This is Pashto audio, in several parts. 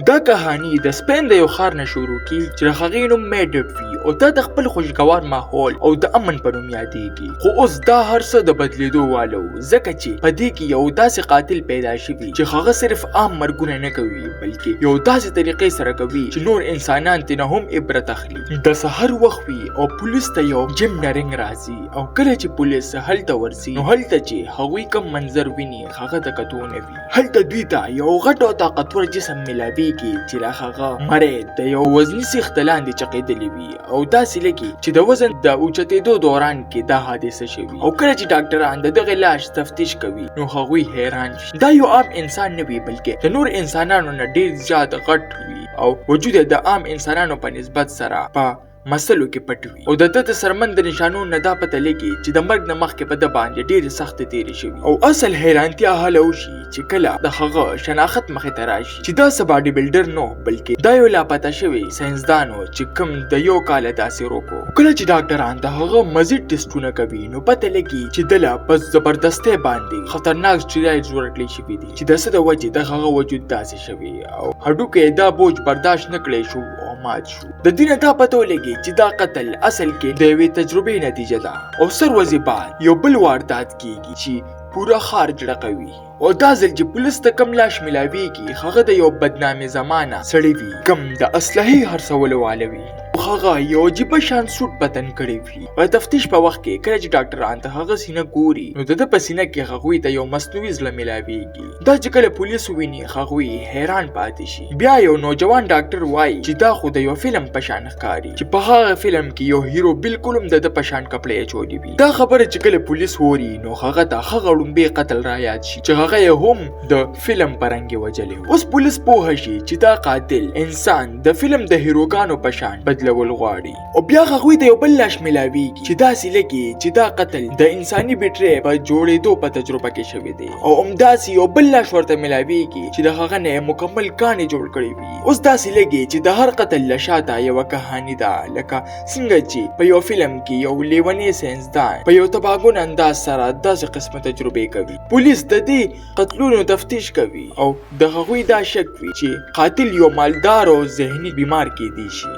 دا کهانی د سپین د یو ښار نه شروع کیږي چې د هغې نوم میډپ وي او دا د خپل خوشګوار ماحول او د امن په نوم یادیږي. خو اوس دا هر څه د بدلیدو واله و، ځکه چې په دې کې یو داسې قاتل پیدا شوي چې هغه صرف عام مرګونه نه کوي بلکې یو داسې طریقې سره کوي چې نور انسانان ترې هم عبرت اخلي. د سحر وخت وي او پولیس ته یو جم نرنګ راځي او کله چې پولیس هلته ورځي نو هلته چې هغوی کم منظر ویني هغه د کتو نه وي. هلته دوی ته یو غټ او طاقتور جسم ملاوي چې لا هغه مړی د یو وزني سیخ لاندې چقېدلی وي او داسې لګي چې د وزن د اوچتېدو دوران کې دا حادثه شوي. او کله چې ډاکټران د دغه لاش تفتیش کوي نو هغوی حیران شي. دا یو عام انسان نه وي بلکې د نور انسانانو نه ډېر زیات غټ وي او وجود د عام انسانانو په نسبت سره په مسلو کې پټ وي. او د سرمن د نشانو نه دا پته لګي چې د مرګ نه مخکې په د باندې ډېرې سختې تېرې شوي. او اصل حیرانتیا هله وشي چې کله د هغه شناخت مخې ته راشي چې دا څه باډي بلډر نو بلکې دا یو لاپته شوی ساینسدان و چې کوم د یو کاله داسې روکو. کله چې ډاکټران د هغه مزید ټسټونه کوي نو پته لګي چې دله په زبردستۍ باندې خطرناک سټیرايډز ورکړل شوي دي چې د څه د وجې د هغه وجود داسې شوی او هډوکی دا بوج برداشت نه کړی شو او مات شو. د دې نه دا پته ولګي چې دا قتل اصل کې د یوې تجربې نتیجه ده. او سر ورځې بعد یو بل واردات کیږي چې پوره ښار جړه کوي. او دا ځل چې پولیس ته کم لاش ملاویږي هغه د یو بدنامې زمانه سړی وي کم د اسلحې هرڅولو واله وي. هغه یو عجیبه شان سوټ بدن کړی وي. په تفتیش په وخت کې کله چې ډاکټران ته هغه سینه ګوري نو د په سینه کې هغوی ته یو مصنوعي زړه ملاویږي. دا چې کله پولیس وویني هغوی حیران پاتې شي. بیا یو نوجوان ډاکټر وایي چې دا خو د یو فلم په شان ښکاري چې په هغه فلم کې یو هیرو بالکل هم د په شان کپړې اچولي وي. دا خبره چې کله پولیس ووري نو هغه ته هغه ړومبی قتل را یاد شي چې هغه یې هم د فلم په رنګ وجلی. اوس پولیس پوه شي چې دا قاتل انسان د فلم د هیروګانو په شان بدلول غواړي. او بیا هغوی ته یو بل لاش ملاویږي چې داسې لګي چې دا قتل د انساني بیټرۍ په جوړېدو په تجربه کې شوی دی. او همداسې یو بل لاش ورته ملاویږي چې د هغه نه مکمل کاڼي جوړ کړی وي. اوس داسې لګي چې د هر قتل له شاته یوه کهاني ده لکه څنګه چې په یو فلم کې یو لیونی ساینسدان په یو تباګون انداز سره داسې قسمه تجربې کوي. پولیس د دې قتلونو تفتیش کوي او د هغوی دا شک وي چې قاتل یو مالدار او ذهني بیمار کیدی شي.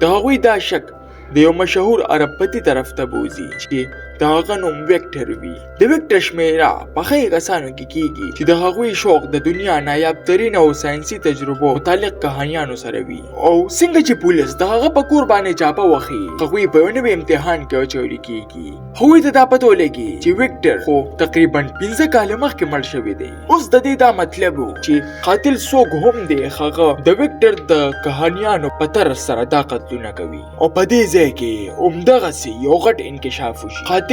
د هغوی دا شک د یو مشهور عرب پتی طرف ته بوزي چې د هغه نوم ویکټر وي. د ویکټر شمیره په هغې کسانو کې کیږي چې د هغوی شوق د دنیا نایاب ترین او ساینسي تجربو متعلق کهانیانو سره وي. او څنګه چې پولیس د هغه په کور باندې چاپه وهي هغوی په یو نوي امتحان کې اچولي کیږي. هغوی ته دا پته ولګي چې ویکټر خو تقریبا 15 کاله مخکې مړ شوی دی. اوس د دې دا مطلب و چې قاتل څوک هم دی هغه د ویکټر د کهانیانو په طرز سره دا قتلونه کوي. او په دې ځای کې همدغسې یو غټ انکشاف وشي. قاتل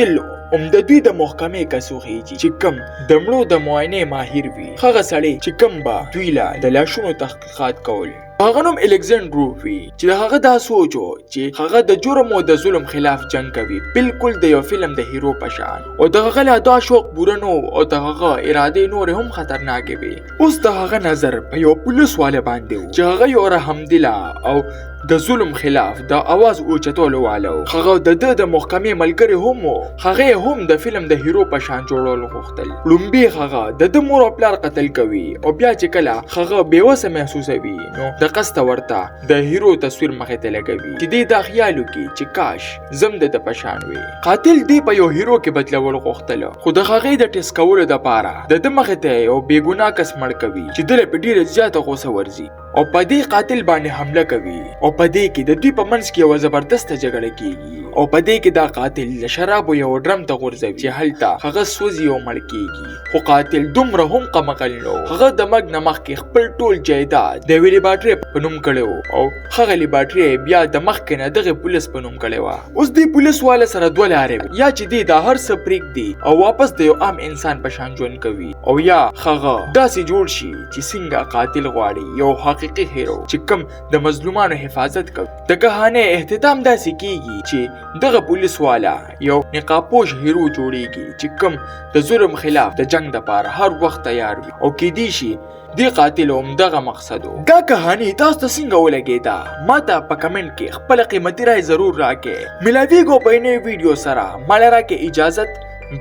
د دوی د محکمې کس وخیږي چې کم د مړو د معاینې ماهر وي. هغه سړی چې کم به دوی له د لاشونو تحقیقات کول هغه نوم الکساندر وي چې د هغه دا سوچ و چې هغه د جرم او د ظلم خلاف جنگ کوي بالکل د یو فلم د هیرو په شان. او د هغه لا دا شوق پوره نو او د هغه ارادې نورې هم خطرناکې وي. اوس د هغه نظر په یو پولیس والا باندې و چې هغه یو رحمدله او د ظلم خلاف د اواز اوچتولو والا و. هغه د محکمې ملګری هم و. هغه هم د فلم د هیرو په شان جوړولو غوښتل. لومبي هغه د مور او پلار قتل کوي او بیا چې کله هغه بېوسه محسوسوي نو د قصد ورته د هیرو تصویر مخې ته لګوي چې دې دا خیال وکړي چې کاش زم د په شان وي. قاتل دې په یو هیرو کې بدلول غوښتل خو د هغې د ټیسټ کولو دپاره د ده مخې ته یو بېګناه کس مړ کوي چې دله په ډېره زیاته غوسه ورځي او په دې قاتل باندې حمله کوي. او په دې کې د دوی په منځ کې یوه زبردسته جګړه کیږي. او په دې کې دا قاتل د شرابو یو ډرم ته غورځوي چې هلته هغه سوځي او مړ کیږي. خو قاتل دومره هم قمقل نه و. هغه د مرګ نه مخکې خپل ټول جایداد د یوې لیبارټرۍ په نوم کړی و او هغه لیبارټرۍ بیا د مخکې نه دغې پولیس په نوم کړې وه. اوس دې پولیس والا سره دوه لارې وي، یا چې دې دا هر څه پرېږدي او واپس د یو عام انسان په شان ژوند کوي او یا هغه داسې جوړ شي چې څنګه قاتل غواړي یو حقیقي هیرو چې کوم د مظلومانو حفاظت کوي. د کهانۍ اختتام داسې کیږي چې دغه پولیس والا یو نقابپوش هیرو جوړیږي چې کوم د ظلم خلاف د جنگ دپاره هر وخت تیار وي او کیدی شي دې قاتل همدغه مقصد و. دا کهاني تاسو ته څنګه ولګېده؟ ما ته په کمنټ کې خپله قیمتي رای ضرور راکړئ. ملاویږو په نوي ویډیو سره. ماله راکړئ اجازت.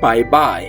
بای بای.